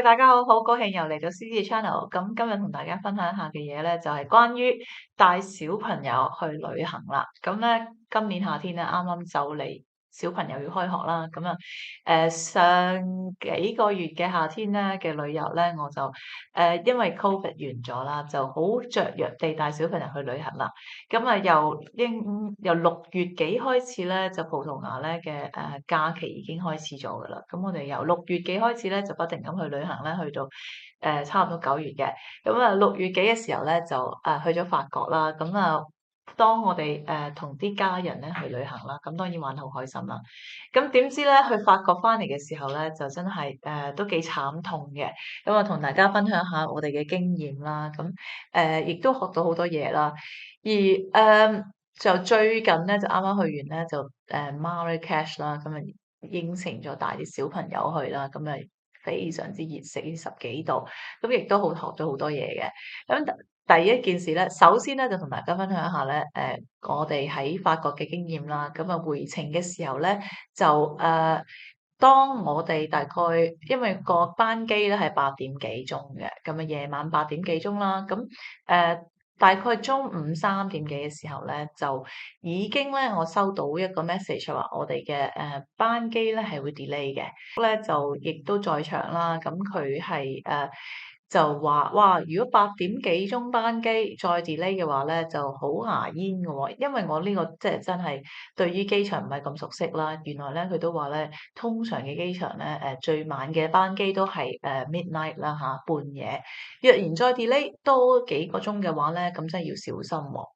大家好，好高興又嚟到 CC Channel。咁今日同大家分享一下嘅嘢咧，就係關於帶小朋友去旅行啦。咁咧，今年夏天咧，啱啱就嚟小朋友要開學啦。咁啊，上幾個月嘅夏天咧嘅旅遊咧，我就因為 Covid 完咗啦，就好雀躍地帶小朋友去旅行啦。咁啊，由6月幾開始咧，就葡萄牙咧嘅假期已經開始咗噶啦。咁我哋由6月幾開始咧，就不停咁去旅行咧，去到差唔多9月嘅。咁啊，6月幾嘅時候咧，就去咗法國啦。咁啊，當我哋同啲家人咧去旅行啦，咁當然玩得好開心啦。咁點知咧去法國翻嚟嘅時候咧，就真係都幾慘痛嘅。咁啊，同大家分享下我哋嘅經驗啦。咁亦都學到好多嘢啦。而就最近咧，就啱啱去完咧，就Marrakesh 啦，咁啊應承咗帶啲小朋友去啦，咁啊非常之熱死10幾度，咁亦都學咗好多嘢嘅。咁第一件事咧，首先咧就同大家分享一下咧，我哋喺法國嘅經驗啦。咁啊回程嘅時候咧，就當我哋大概因為個班機咧係8點幾鐘嘅，咁啊夜晚8點幾鐘啦，咁大概中午3點幾嘅時候咧，就已經咧我收到一個 message 話我哋嘅班機咧係會 delay 嘅，咧就亦都在場啦。咁佢係就話哇，如果8點幾鐘班機再 delay 嘅話咧，就好牙煙嘅喎。因為我呢個即係真係對於機場唔係咁熟悉啦。原來咧佢都話咧，通常嘅機場咧最晚嘅班機都係midnight 啦嚇，半夜。若然再 delay 多幾個鐘嘅話咧，咁真係要小心喎。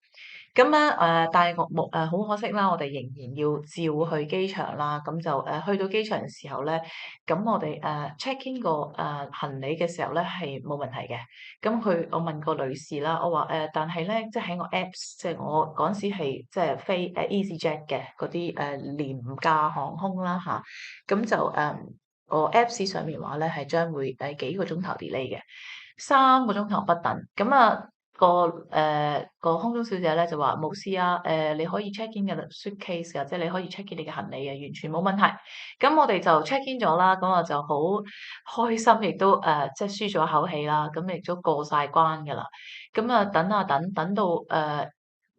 咁咧但係好可惜啦，我哋仍然要照去機場啦。咁就去到機場嘅時候咧，咁我哋check in 個行李嘅時候咧係冇問題嘅。咁我問個女士啦，我話但係咧即係喺我 Apps，即係我嗰陣時係即係飛EasyJet 嘅嗰啲廉價航空啦嚇。咁就我 Apps 上面話咧係將會幾個鐘頭 delay 嘅。3個鐘頭不等。咁啊個空中小姐咧就話冇事啊。你可以 check in 嘅 suitcase 㗎，即係你可以 check in 你嘅行李嘅，完全冇問題。咁我哋就 check in 咗啦，咁我就好開心，亦都即係舒咗一口氣啦。咁亦都過晒關㗎啦。咁啊等啊等，等到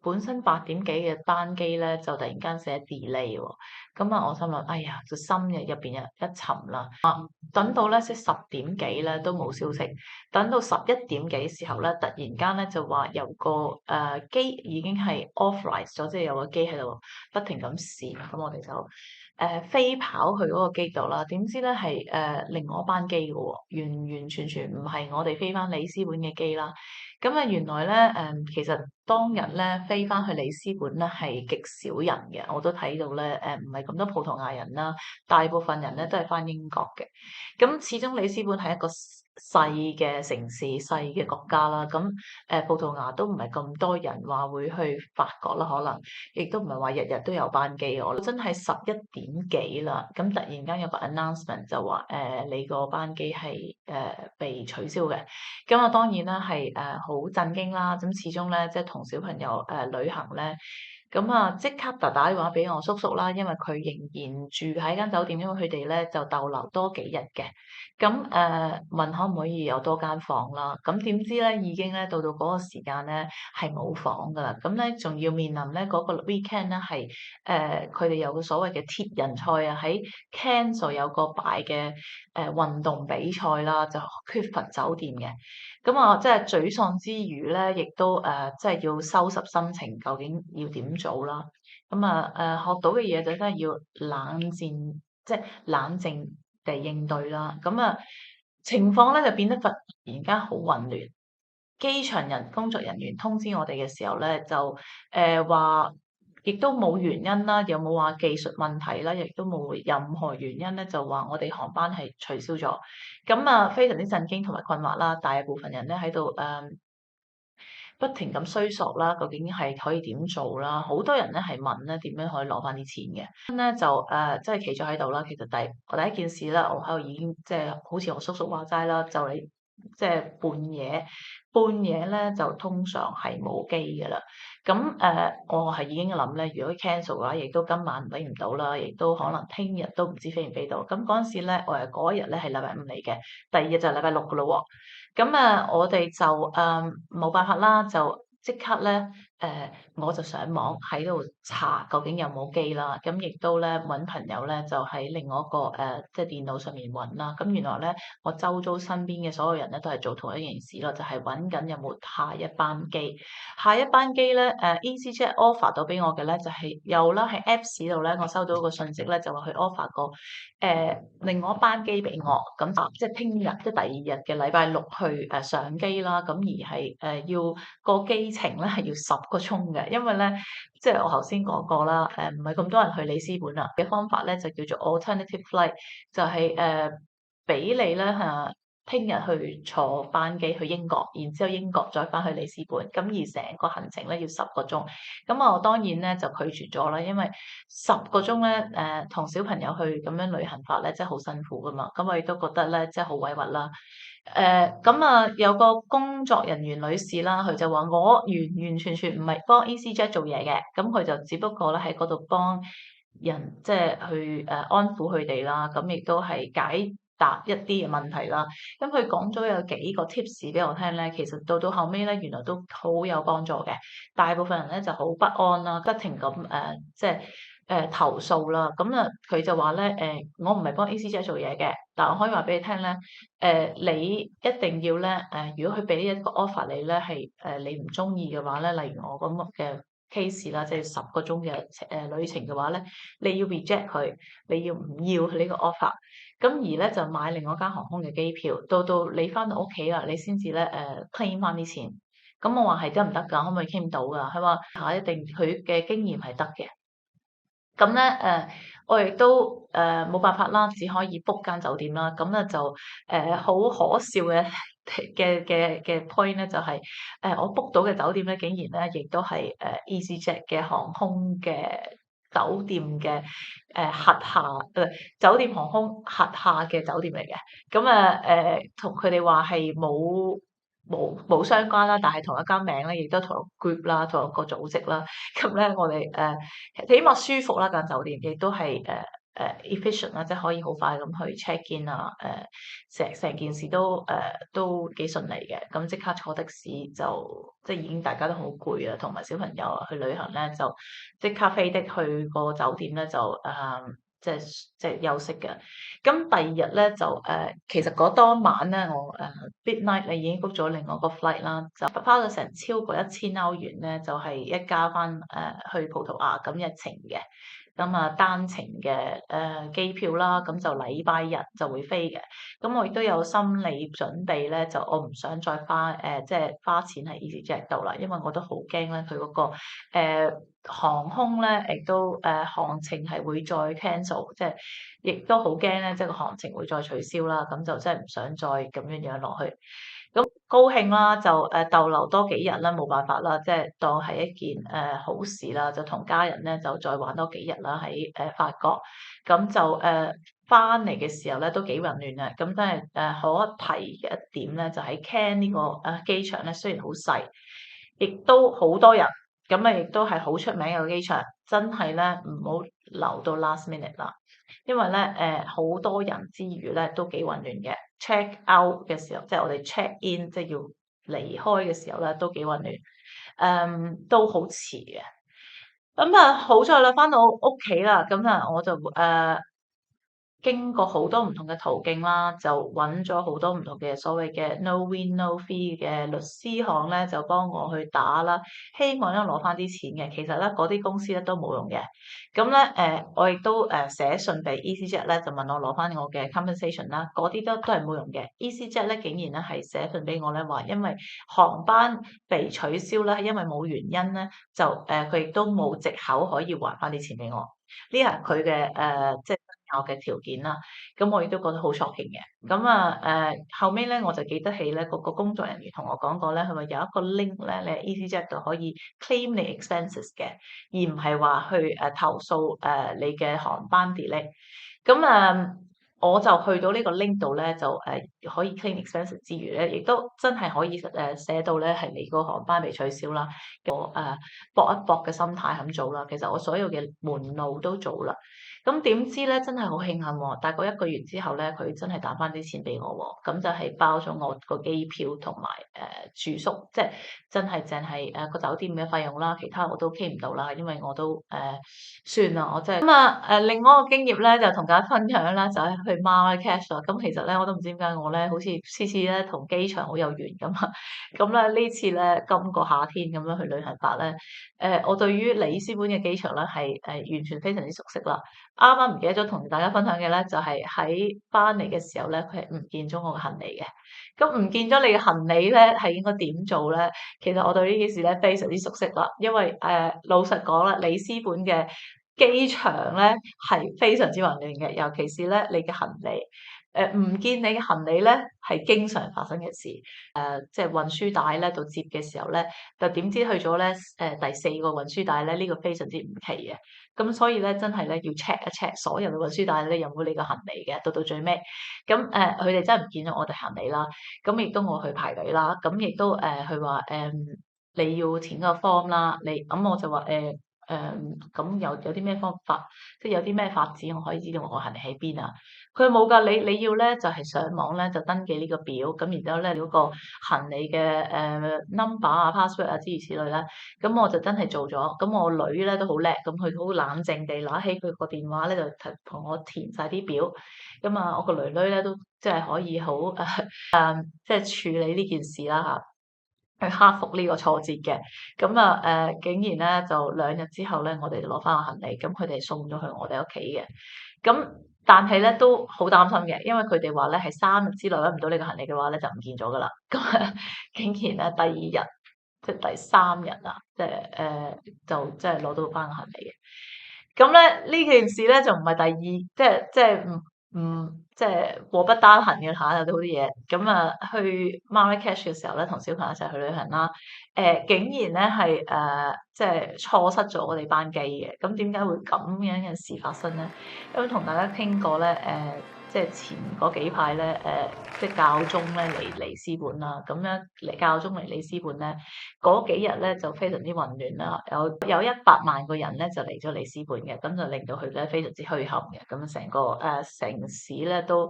本身8點幾嘅班機咧，就突然間寫 delay 喎。咁啊，我心諗，哎呀，個心入邊一沉啦。等到咧即係10點幾咧都冇消息，等到11點幾時候咧，突然間咧就話有個機已經係 authorize 咗，即係有個機喺度不停咁閃。咁我哋就飛跑去嗰個機度啦。點知咧係另外一班機嘅喎，完完全全唔係我哋飛翻里斯本嘅機啦。咁啊，原來咧其實當日咧飛翻去里斯本咧係極少人嘅。我都睇到咧唔係咁多葡萄牙人啦，大部分人咧都係翻英國嘅。咁始終里斯本係一個細嘅城市、細嘅國家啦。咁葡萄牙都唔係咁多人話會去法國啦，可能亦都唔係話日日都有班機。我真係11點幾啦，咁突然間有個 announcement 就話你個班機係被取消嘅。咁啊當然啦係好震驚啦。咁始終咧即係同小朋友旅行咧。咁啊，即刻就打電話俾我叔叔啦，因為佢仍然住喺間酒店，因為佢哋咧就逗留多幾日嘅。咁問可唔可以有多間房啦？咁點知咧已經咧到嗰個時間咧係冇房噶啦。咁咧仲要面臨咧嗰個 weekend 咧係佢哋有個所謂嘅鐵人賽啊，喺 Cannes 有個大嘅運動比賽啦，就缺乏酒店嘅。咁啊，即係沮喪之餘咧，亦都即係要收拾心情，究竟要點做啦？咁啊學到嘅嘢就真係要冷戰，即係冷靜地應對啦。咁啊情況咧就變得突然間好混亂。機場工作人員通知我哋嘅時候咧，就話，亦都冇原因啦，又冇話技術問題啦，亦都冇任何原因咧，就話我哋航班係取消咗。咁啊，非常之震驚同埋困惑啦。大部分人咧喺度不停咁追索啦，究竟係可以點做啦？好多人咧係問咧點樣可以攞翻啲錢嘅。咁咧就即係企咗喺度啦。其實我第一件事啦，我喺度已經即係好似我叔叔話齋啦，即係半夜咧就通常係冇機㗎啦。咁我係已經諗咧，如果 cancel 嘅話，亦都今晚飛唔到啦，亦都可能聽日都唔知飛唔飛到。咁嗰陣時咧，我係嗰一日咧係禮拜五嚟嘅，第二日就係禮拜六㗎咯喎。咁我哋就冇辦法啦，就即刻咧我就上網喺度查究竟有冇機啦。咁亦都咧揾朋友咧，就喺另外一個即係電腦上面揾啦。咁原來咧，我周遭身邊嘅所有人咧都係做同一件事咯，就係揾緊有冇下一班機。下一班機咧EasyJet offer 到俾我嘅咧就係有啦，喺 Apps 度咧我收到個信息咧就話佢 offer 個另外一班機俾我，咁即係聽日即係第二日嘅禮拜六去上機啦。咁而係要個機程咧係要10個鐘嘅，因為咧即係我頭先講過啦，唔係咁多人去里斯本啊嘅方法咧就叫做 alternative flight，就係俾你咧聽日去坐班機去英國，然之後英國再翻去里斯本，咁而成個行程咧要10個鐘。咁我當然咧就拒絕咗啦，因為10個鐘咧同小朋友去咁樣旅行法咧真係好辛苦噶嘛。咁我亦都覺得咧真係好委屈啦。咁有個工作人員女士啦，佢就話我完完全全唔係幫 EasyJet 做嘢嘅，咁佢就只不過咧喺嗰度幫人即係去安撫佢哋啦，咁亦都係解答一啲嘅問題啦。咁佢講咗有幾個 tips 俾我聽咧，其實到後尾咧原來都好有幫助嘅。大部分人咧就好不安啦，不停咁即係投訴啦。咁佢就話咧我唔係幫 EasyJet 做嘢嘅，但我可以話俾你聽咧，你一定要咧如果佢俾一個 offer 你咧係你唔中意嘅話咧，例如我咁嘅case 啦，即係10個鐘嘅旅程嘅話咧，你要 reject 佢，你要唔要呢個 offer？咁而咧就買另外一間航空嘅機票，到你翻到屋企啦，你先至咧claim 翻啲錢。咁我話係得唔得㗎？可唔可以 claim 到㗎？佢話一定，佢嘅經驗係得嘅。咁咧我亦都冇辦法啦，只可以 book 間酒店啦。咁咧就好可笑嘅 point 咧，就係我 book 到嘅酒店咧，竟然咧亦都係EasyJet 嘅航空嘅酒店嘅轄下酒店航空轄下嘅酒店嚟嘅。咁同佢哋話係冇相關啦，但係同一間名咧，亦都同一個 group 啦，同一個組織啦。咁咧我哋起碼舒服啦間酒店，亦都係efficient 啦，即係可以好快咁去 check in 啊。成件事都幾順利嘅。咁即刻坐的士就即係已經大家都好攰啊，同埋小朋友去旅行咧就即刻飛的去個酒店咧就即係休息嘅。咁第二日咧就其實嗰當晚咧我midnight 你已經 book 咗另外一個 flight 啦，就花咗成超過1000歐元咧，就係一家翻去葡萄牙咁一程嘅。咁單程嘅機票啦，咁就禮拜日就會飛嘅。咁我亦都有心理準備咧，就我唔想再即係花錢喺 EasyJet 度啦，因為我都好驚咧佢嗰個航空咧，亦都航程係會再 cancel，即係亦都好驚咧，即係個航程會再取消啦。咁就真係唔想再咁樣落去。咁高興啦，就逗留多幾日啦，冇辦法啦，即係當係一件好事啦，就同家人咧就再玩多幾日啦喺法國。咁就翻嚟嘅時候咧都幾混亂啊。咁真係可提嘅一點咧，就喺 Cannes 呢個機場咧，雖然好細，亦都好多人，咁亦都係好出名嘅機場，真係咧唔好留到 last minute 啦。因為咧好多人之餘咧都幾混亂嘅。check out 嘅時候，即係我哋 check in，即係要離開嘅時候咧，都幾混亂，都好遲嘅。咁好在啦，翻到屋企啦，咁我就經過好多唔同嘅途徑啦，就揾咗好多唔同嘅所謂嘅 no win no fee 嘅律師行咧，就幫我去打啦，希望咧攞翻啲錢嘅。其實咧嗰啲公司咧都冇用嘅。咁咧我亦都寫信俾 EasyJet 咧，就問我攞翻我嘅 compensation 啦。嗰啲都係冇用嘅。EasyJet 咧竟然咧係寫信俾我咧，話因為航班被取消咧，係因為冇原因咧，就佢亦都冇藉口可以還翻啲錢俾我。呢係佢嘅即係我嘅條件啦。咁我亦都覺得好 shocking 嘅。咁後尾咧我就記得起咧，個工作人員同我講過咧，佢話有一個 link 咧，你喺 EasyJet 度可以 claim 你 expenses 嘅，而唔係話去投訴你嘅航班 delay。咁我就去到呢個 link 度咧，就可以 claim expenses 之餘咧，亦都真係可以寫到咧係你個航班被取消啦。我搏一搏嘅心態咁做啦。其實我所有嘅門路都做啦。咁點知咧，真係好慶幸喎！大概1個月之後咧，佢真係打翻啲錢俾我喎。咁就係包咗我個機票同埋住宿，即係真係淨係個酒店嘅費用啦。其他我都 claim 唔到啦，因為我都算啦，我真係咁啊另外一個經驗咧，就同大家分享啦，就係去 Marrakesh 啦。咁其實咧，我都唔知點解我咧，好似次次咧同機場好有緣咁啊。咁咧呢次咧，今個夏天咁樣去旅行法咧，我對於里斯本嘅機場咧係完全非常之熟悉啦。啱啱唔記得咗同大家分享嘅咧，就係喺翻嚟嘅時候咧，佢係唔見咗我嘅行李嘅。咁唔見咗你嘅行李咧，係應該點做咧？其實我對呢件事咧非常之熟悉啦，因為老實講啦，里斯本嘅機場咧係非常之混亂嘅，尤其是咧你嘅行李。唔見你嘅行李咧係經常發生嘅事。即係運輸帶咧到接嘅時候咧，就點知去咗咧第4個運輸帶咧，呢個非常之唔奇嘅。咁所以咧真係咧要 check 一 check 所有嘅運輸帶咧有冇你個行李嘅，到最尾。咁佢哋真係唔見咗我哋行李啦。咁亦都我去排隊啦。咁亦都佢話你要填個 form 啦。咁我就話咁有啲咩方法，即係有啲咩法子我可以知道我行李喺邊啊？佢冇㗎，你要咧就係上網咧就登記呢個表，咁然之後咧嗰個行李嘅number 啊、password 啊諸如此類啦。咁我就真係做咗。咁我女咧都好叻，咁佢好冷靜地攞起佢個電話咧就同我填晒啲表。咁啊，我個女女咧都即係可以好即係處理呢件事啦嚇。去克服呢個挫折嘅。咁啊竟然咧就2日之後咧，我哋就攞翻個行李，咁佢哋送咗去我哋屋企嘅。咁但係咧都好擔心嘅，因為佢哋話咧係3日之內揾唔到你個行李嘅話咧就唔見咗噶啦。咁竟然咧第2日即係第3日啊，即係就即係攞到翻個行李嘅。咁咧呢件事咧就唔係第二，即係即係禍不單行嘅嚇，有啲好啲嘢。咁啊去 Marrakesh 嘅時候咧，同小朋友一齊去旅行啦。竟然咧係即係錯失咗我哋班機嘅。咁點解會咁樣嘅事發生咧？因為同大家傾過咧即係前嗰幾排咧即係教宗咧嚟里斯本啦。咁樣教宗嚟里斯本咧嗰幾日咧就非常之混亂啦。有100萬個人咧就嚟咗里斯本嘅，咁就令到佢咧非常之墟冚嘅。咁成個城市咧都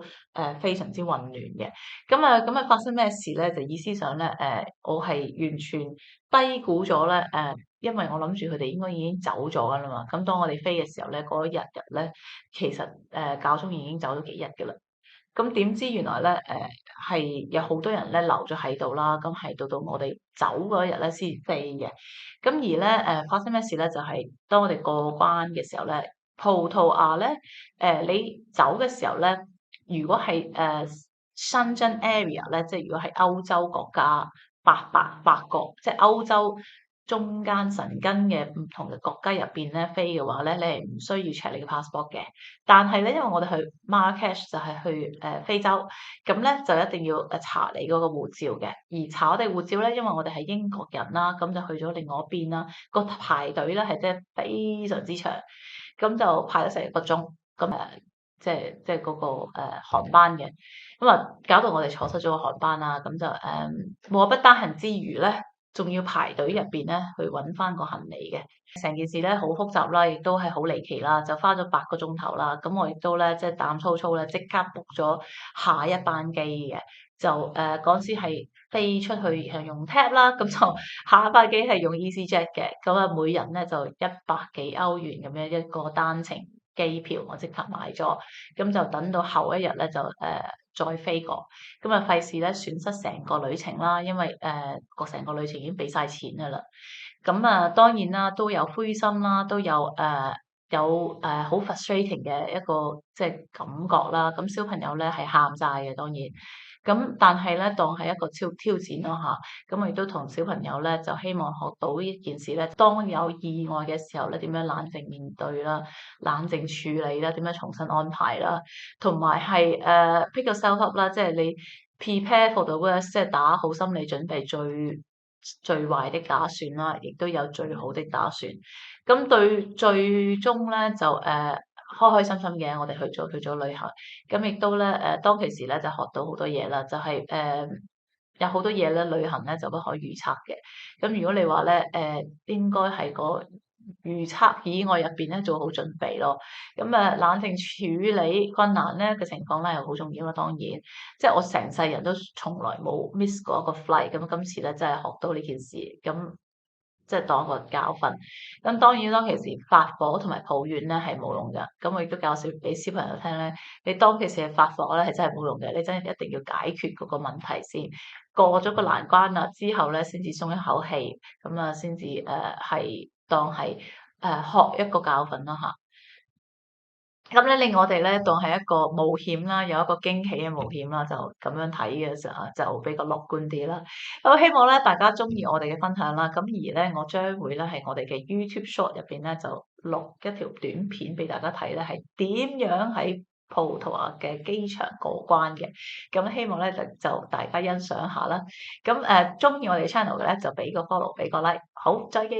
非常之混亂嘅。咁發生咩事咧？就意思上咧我係完全低估咗咧因為我諗住佢哋應該已經走咗㗎啦嘛。咁當我哋飛嘅時候咧，嗰日咧其實教宗已經走咗幾日㗎啦。咁點知原來咧係有好多人咧留咗喺度啦。咁係到我哋走嗰一日咧先飛嘅。咁而咧發生咩事咧？就係當我哋過關嘅時候咧，葡萄牙咧你走嘅時候咧，如果係Schengen area 咧，即係如果係歐洲國家八國，即係歐洲中間神根嘅唔同嘅國家入邊咧飛嘅話咧，你係唔需要 check 你嘅 passport 嘅。但係咧，因為我哋去 Marrakesh 就係去非洲，咁咧就一定要查你嗰個護照嘅。而查我哋護照咧，因為我哋係英國人啦，咁就去咗另外一邊啦。個排隊咧係真係非常之長，咁就排咗成1個鐘。咁即係嗰個航班嘅。咁啊搞到我哋錯失咗個航班啦。咁就禍不單行之餘咧，仲要排隊入邊咧去揾翻個行李嘅。成件事咧好複雜啦，亦都係好離奇啦，就花咗8個鐘頭啦。咁我亦都咧即係膽粗粗咧，即刻 book 咗下一班機嘅。就嗰陣時係飛出去係用 TAP 啦，咁就下一班機係用 EasyJet 嘅。咁啊每人咧就100幾歐元咁樣一個單程機票，我即刻買咗。咁就等到後一日咧就再飛過。咁啊費事咧損失成個旅程啦，因為成個旅程已經俾晒錢㗎啦。咁啊當然啦，都有灰心啦，都有好 frustrating 嘅一個即係感覺啦。咁小朋友咧係喊晒嘅當然。咁但係咧當係一個挑戰咯嚇。咁我亦都同小朋友咧就希望學到呢件事咧，當有意外嘅時候咧點樣冷靜面對啦、冷靜處理啦、點樣重新安排啦，同埋係pick yourself up 啦，即係你 prepare for the worst，即係打好心理準備最壞的打算啦，亦都有最好的打算。咁最終咧就開開心心嘅，我哋去咗旅行，咁亦都咧當其時咧就學到好多嘢啦，就係、有好多嘢咧旅行咧就不可預測嘅。咁如果你話咧應該係個預測以外入邊咧做好準備咯。咁冷靜處理困難咧嘅情況咧又好重要啦。當然，即係我成世人都從來冇 miss 過一個 flight，咁今次咧真係學到呢件事，咁即係當個教訓。咁當然當其時發火同埋抱怨咧係冇用㗎。咁我亦都教俾小朋友聽咧，你當其時係發火咧係真係冇用嘅，你真係一定要解決嗰個問題先，過咗個難關啦之後咧先至鬆一口氣，咁啊先至係當係學一個教訓啦嚇。咁咧令我哋咧當係一個冒險啦，有一個驚喜嘅冒險啦，就咁樣睇嘅時候就比較樂觀啲啦。咁希望咧大家中意我哋嘅分享啦。咁而咧我將會咧喺我哋嘅 YouTube Short 入邊咧就錄一條短片俾大家睇咧，係點樣喺葡萄牙嘅機場過關嘅。咁希望咧就大家欣賞下啦。咁中意我哋 channel 嘅咧就俾個 follow，俾個 like。好，再見。